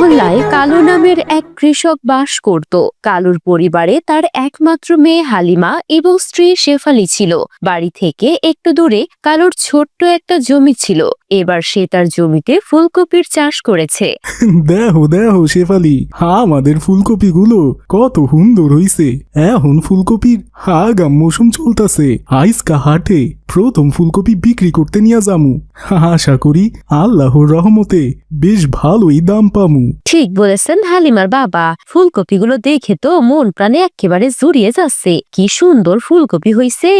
মহল্লায় কালু নামের এক কৃষক বাস করত। কালুর পরিবারে তার একমাত্র মেয়ে হালিমা এবং স্ত্রী শেফালি ছিল। বাড়ি থেকে একটু দূরে কালুর ছোট্ট একটা জমি ছিল। এবার সে তার জমিতে ফুলকপির চাষ করেছে। দেখো দেখো শেফালি, আমাদের ফুলকপি গুলো কত সুন্দর হইছে। এখন ফুলকপির আগাম মৌসুম চলতেছে। আইসকা হাটে প্রথম ফুলকপি বিক্রি করতে নিয়ে যামু। আশা করি আল্লাহর রহমতে বেশ ভালোই দাম পামু। ঠিক বলেছেন হালিমার বাবা, ফুলকপিগুলো দেখে তো মন প্রাণে একেবারে জুড়িয়ে যাচ্ছে। কি সুন্দর ফুলকপি হইছে।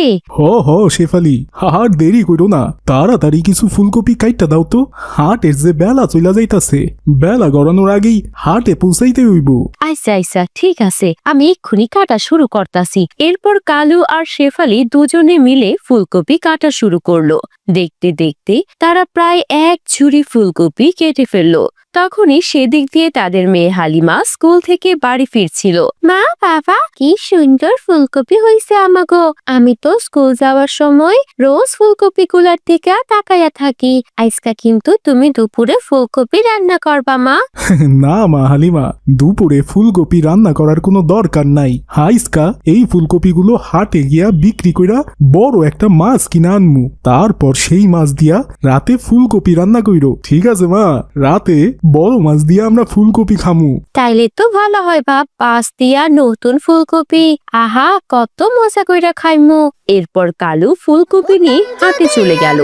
হ শেফালি, আর দেরি করো না, তাড়াতাড়ি কিছু ফুলকপি কাইটটা দাও তো। হাটের যে বেলা চইলা যাইতাছে, বেলা গড়ানোর আগেই হাটে পৌঁছাইতে হইব। আচ্ছা আচ্ছা ঠিক আছে, আমি এক্ষুনি কাটা শুরু করতাছি। এরপর কালু আর শেফালি দুজনে মিলে ফুলকপি কাটা শুরু করলো। দেখতে দেখতে তারা প্রায় এক ঝুড়ি ফুলকপি কেটে ফেললো। তখনই সেদিক দিয়ে তাদের মেয়ে হালিমা স্কুল থেকে বাড়ি ফিরছিল। মা বাবা, কি সুন্দর ফুলকপি হইছে আমাগো। আমি তো স্কুল যাওয়ার সময় রোজ ফুলকপি গুলার থেকে তাকাইয়া থাকি। আজকা কিন্তু তুমি দুপুরে ফুলকপি রান্না করবা মা? না মা হালিমা, দুপুরে ফুলকপি রান্না করার কোনো দরকার নাই। আইসকা এই ফুলকপিগুলো হাটে গিয়া বিক্রি কইরা বড় একটা মাছ কিনা আনমু। তারপর সেই মাছ দিয়া রাতে ফুলকপি রান্না কইরো। ঠিক আছে মা, রাতে বড় মাছ দিয়া আমরা ফুলকপি খামু। তাইলে তো ভালো হয় বাপ, পাঁচ দিয়া নতুন ফুলকপি, আহা কত মজা কইরা খাইমু। এরপর কালু ফুলকপি নিয়ে হাটে চলে গেল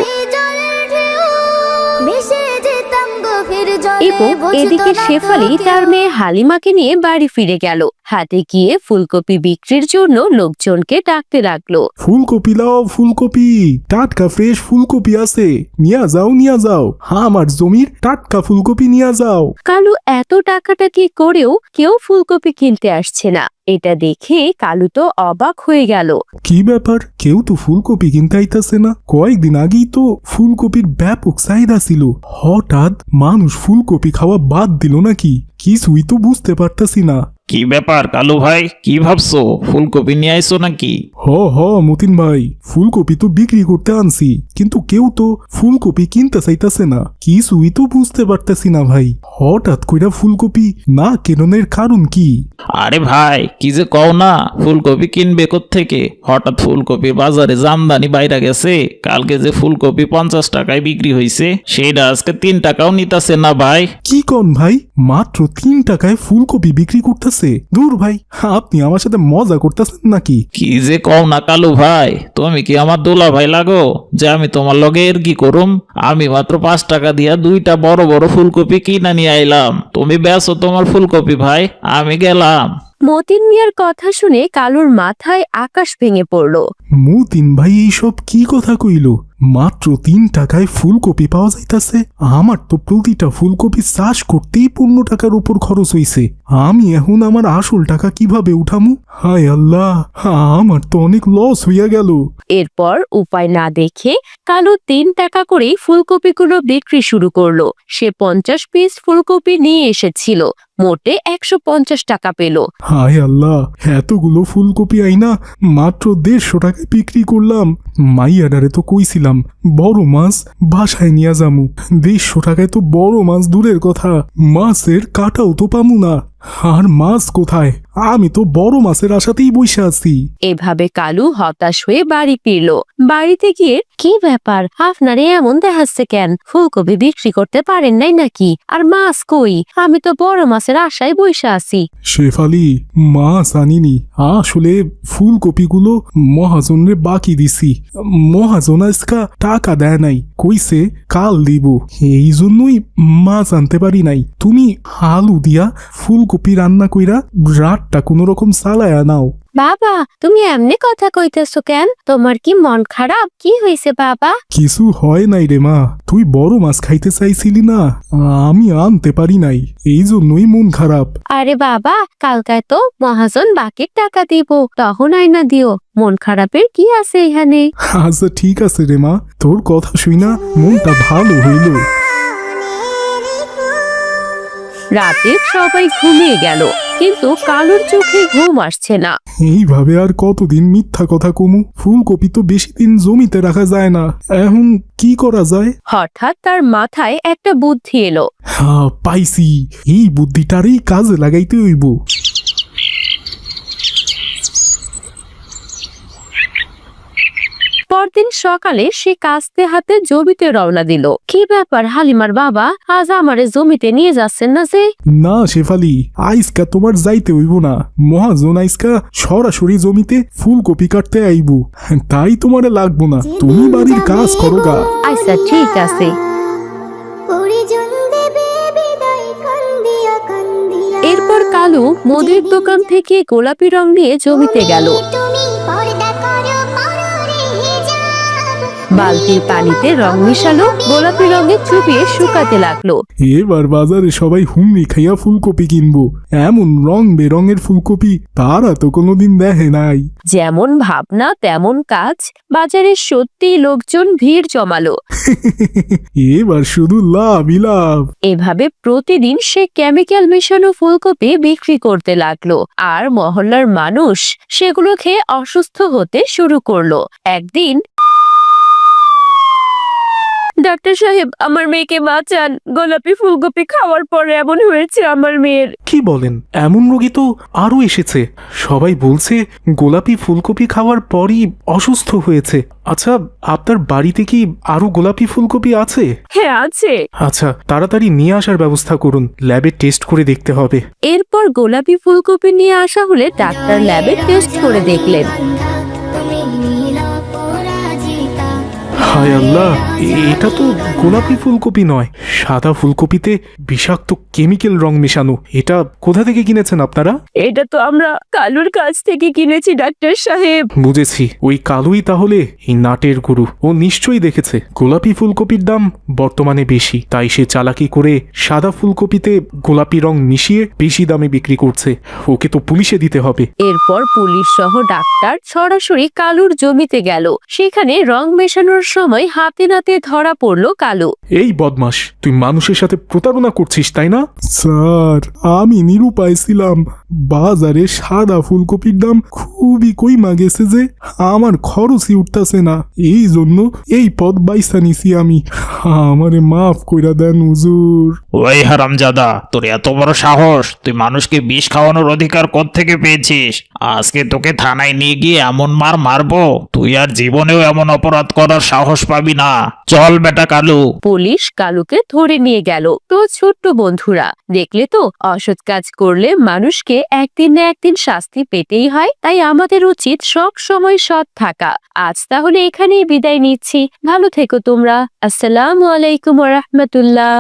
এবং এদিকে শেফালি তার মেয়ে হালিমাকে নিয়ে বাড়ি ফিরে গেল। হাটে গিয়ে ফুলকপি বিক্রির জন্য লোকজনকে ডাকতে লাগলো। ফুলকপি লাও, ফুলকপি, টাটকা ফ্রেশ ফুলকপি আছে, নিয়া যাও নিয়া যাও, আমার জমির টাটকা ফুলকপি নিয়া যাও। কালু এত টাকাটাকি করেও কেউ ফুলকপি কিনতে আসছে না। এটা দেখে কালু তো অবাক হয়ে গেল। কি ব্যাপার, কেউ তো ফুলকপি কিনতে আইতাছে না? কয়েকদিন আগেই তো ফুলকপির ব্যাপক চাহিদা ছিল, হঠাৎ মানুষ ফুলকপি খাওয়া বাদ দিল নাকি? কিছুই তো বুঝতে পারতাছি না। কি ব্যাপার কালু ভাই, কি ভাবছো? ফুলকপি নিয়ে আইছো নাকি? হ মতিন ভাই, ফুলকপি তো বিক্রি করতে আনছি, কিন্তু কেউ তো ফুলকপি কিনতে চাইতাছে না। কিছুই তো বুঝতে পারতাছি না ভাই, হঠাৎ কইরা ফুলকপি না কেননের কারণ কি? আরে ভাই, কি যে কও না, ফুলকপি কিনবে কোত্থেকে? হঠাৎ ফুলকপির বাজারে জামদানি বাইরা গেছে। কালকে যে ফুলকপি 50 টাকায় বিক্রি হইছে, সেটা আজকে 3 টাকাও নিতাছে না ভাই। কি কন ভাই, মাত্র 3 টাকায় ফুলকপি বিক্রি করতেছে? দূর ভাই, আপনি আমার সাথে মজা করতেছেন নাকি? কি যে কও না কালু ভাই, তুমি কি আমার দোলা ভাই লাগো যে আমি তোমার লগে এর কি করুম? আমি মাত্র 5 টাকা দিয়া 2টা বড় বড় ফুলকপি কিনা নিয়ে আইলাম। তুমি বেচো তোমার ফুলকপি ভাই, আমি গেলাম। মতিন মিয়ার কথা শুনে কালুর মাথায় আকাশ ভেঙে পড়ল। মতিন ভাই এইসব কি কথা কইল? মাত্র 3 টাকায় ফুলকপি পাওয়া যাইতাছে? আমার তো প্রতিটা ফুলকপি চাষ করতেই 15 টাকার উপর খরচ হইছে। আমি এখন আমার আসল টাকা কিভাবে উঠামু? হায় আল্লাহ, আমার তো অনেক লস হইয়া গেল। এরপর উপায় না দেখে কালু 3 টাকা করে ফুলকপিগুলো বিক্রি শুরু করলো। সে 50 পিস ফুলকপি নিয়ে এসেছিল, মোটে 150 টাকা পেল। হায় আল্লাহ, এতগুলো ফুলকপি আইনা মাত্র 150 টাকায় বিক্রি করলাম। মাইয়াডারে তো কইছিলাম বড় মাছ বাসায় নিয়ে যামু। 150 টাকায় তো বড় মাছ দূরের কথা, মাছের কাটাও তো পামু না। আর মাছ কোথায়? আমি তো বড় মাছের আশাতেই বসে আছি। এভাবে কালু হতাশ হয়ে বাড়ি ফিরল। বাড়িতে গিয়ে, কি ব্যাপার, আপনারে এমন দেখাচ্ছে কেন? ফুলকপি বিক্রি করতে পারেন নাই নাকি? আর মাছ কই? আমি তো বড় মাছের আশায় বসে আছি। শেফালি, মাছ আনিনি, আসলে ফুলকপিগুলো মহাজনরে বাকি দিছি। মহাজন আজকা টাকা দেয় নাই, কইছে কাল দিব, এই জন্যই মাছ আনতে পারি নাই। তুমি আলু দিয়া ফুলকপি রান্না কইরা রাতটা কোনো রকম চালায়া নাও। বাবা, তুমি এমনি কথা কইতেছো কেন? তোমার কি মন খারাপ? কি হয়েছে বাবা? কিছু হয় নাই রে মা, তুই বড় মাছ খাইতে চাইছিলি না, আমি আনতে পারি নাই, এই জন্যই মন খারাপ। আরে বাবা, কালকায় তো মহাজন বাকির টাকা দিব, তখন আইনা দিও। মন খারাপের কি আছে এখানে? আচ্ছা ঠিক আছে রে মা, তোর কথা শুই না মনটা ভালো হইল। রাতে সবাই ঘুমিয়ে গেল, কিন্তু কালুর চোখে ঘুম আসছে না। এইভাবে আর কতদিন মিথ্যা কথা কমু? ফুলকপি তো বেশি দিন জমিতে রাখা যায় না, এখন কি করা যায়? হঠাৎ তার মাথায় একটা বুদ্ধি এলো। হ্যাঁ, পাইছি। এই বুদ্ধিটারই কাজে লাগাইতে হইব। পরদিন সকালে সে কাস্তে হাতে জমিতে রওনা দিল। কি ব্যাপার হালিমার বাবা, আজ আমারে জমিতে নিয়ে যাচ্ছেন না যে? না শেফালি, আইসকা তোমার যাইতে হইব না। মহাজন আইসকা সরাসরি জমিতে ফুলকপি কাটতে আইব, তাই তোমারে লাগবো না। তুমি বাড়ির কাজ করো গা। আচ্ছা ঠিক আছে। এরপর কালু মুদির দোকান থেকে গোলাপি রং নিয়ে জমিতে গেল। বালতির পানিতে রং মিশালো, গোলাপি রঙে চুবিয়ে শুকাতে লাগলো। এবার বাজারে সবাই হুমড়ি খাইয়া ফুলকপি কিনবো। এমন রং বেরঙের ফুলকপি তারা তো কোনোদিন দেখে নাই। যেমন ভাবনা তেমন কাজ, বাজারে সত্যি লোকজন ভিড় জমালো। এবার শুধু লাভই লাভ। এভাবে প্রতিদিন সে কেমিক্যাল মেশানো ফুলকপি বিক্রি করতে লাগলো, আর মহল্লার মানুষ সেগুলো খেয়ে অসুস্থ হতে শুরু করলো। একদিন, ডাক্তার সাহেব, আমার মেয়েকে বাঁচান, গোলাপি ফুলকপি খাওয়ার পরে এমন হয়েছে আমার মেয়ের। কি বলেন? এমন রোগী তো আরো এসেছে। সবাই বলছে গোলাপি ফুলকপি খাওয়ার পরই অসুস্থ হয়েছে। আচ্ছা, আপনার বাড়িতে কি আরো গোলাপি ফুলকপি আছে? হ্যাঁ আছে। আচ্ছা, তাড়াতাড়ি নিয়ে আসার ব্যবস্থা করুন, ল্যাবে টেস্ট করে দেখতে হবে। এরপর গোলাপি ফুলকপি নিয়ে আসা হলে ডাক্তার ল্যাবে টেস্ট করে দেখলেন। হায় আল্লাহ, এটা তো গোলাপি ফুলকপি নয়, সাদা ফুলকপিতে বিষাক্ত কেমিক্যাল রং মেশানো। এটা কোথা থেকে কিনেছেন আপনারা? এটা তো আমরা কালুর কাছ থেকে কিনেছি ডাক্তার সাহেব। বুঝেছি, ওই কালুই তাহলে এই নাটের গুরু। ও নিশ্চয়ই দেখেছে গোলাপি ফুলকপির দাম বর্তমানে বেশি, তাই সে চালাকি করে সাদা ফুলকপিতে গোলাপি রং মিশিয়ে বেশি দামে বিক্রি করছে। ওকে তো পুলিশে দিতে হবে। এরপর পুলিশ সহ ডাক্তার সরাসরি কালুর জমিতে গেল। সেখানে রং মেশানোর সময় হাতে নাতে ধরা পড়লো কালু। এই বদমাস, তুই মানুষের সাথে প্রতারণা করছিস তাই না? স্যার, আমি নিরুপায় ছিলাম। বাজারে সাদা ফুলকপির দাম খুবই কইমা গেছে যে আমার খরচই উঠতাছে না, এই জন্য এই পথ বাইসা নিছি আমি। আমারে মাফ কইরা দেন হুজুর। ওই হারামজাদা, তোর এত বড় সাহস! তুই মানুষকে বিষ খাওয়ানোর অধিকার কোত্থেকে পেয়েছিস? আজকে তোকে থানায় নিয়ে গিয়ে এমন মার মারবো, তুই আর জীবনেও এমন অপরাধ করার সাহস পাবি না। চল বেটা কালু। পুলিশ কালুকে ধরে নিয়ে গেল। তো ছোট্ট বন্ধুরা, দেখলে তো, অসৎ কাজ করলে মানুষকে একদিন না একদিন শাস্তি পেতেই হয়। তাই আমাদের উচিত সব সময় সৎ থাকা। আজ তাহলে এখানেই বিদায় নিচ্ছি। ভালো থেকো তোমরা। আসসালামু আলাইকুম ওয়া রাহমাতুল্লাহ।